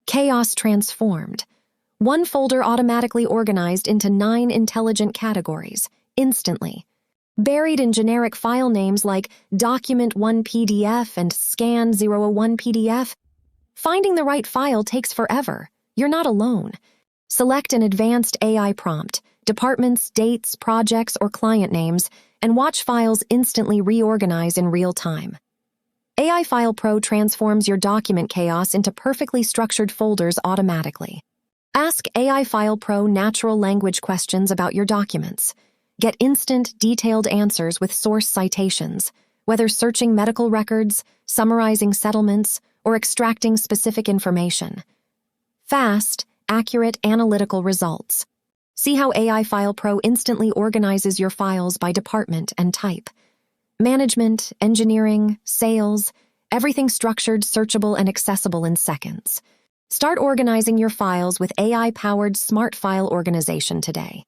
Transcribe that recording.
Chaos transformed. One folder automatically organized into 9 intelligent categories, instantly. Buried in generic file names like Document1 PDF and Scan001 PDF, finding the right file takes forever. You're not alone. Select an advanced AI prompt, departments, dates, projects, or client names, and watch files instantly reorganize in real time. AI File Pro transforms your document chaos into perfectly structured folders automatically. Ask AI File Pro natural language questions about your documents. Get instant, detailed answers with source citations, whether searching medical records, summarizing settlements, or extracting specific information. Fast, accurate analytical results. See how AI File Pro instantly organizes your files by department and type. Management, engineering, sales, everything structured, searchable, and accessible in seconds. Start organizing your files with AI-powered smart file organization today.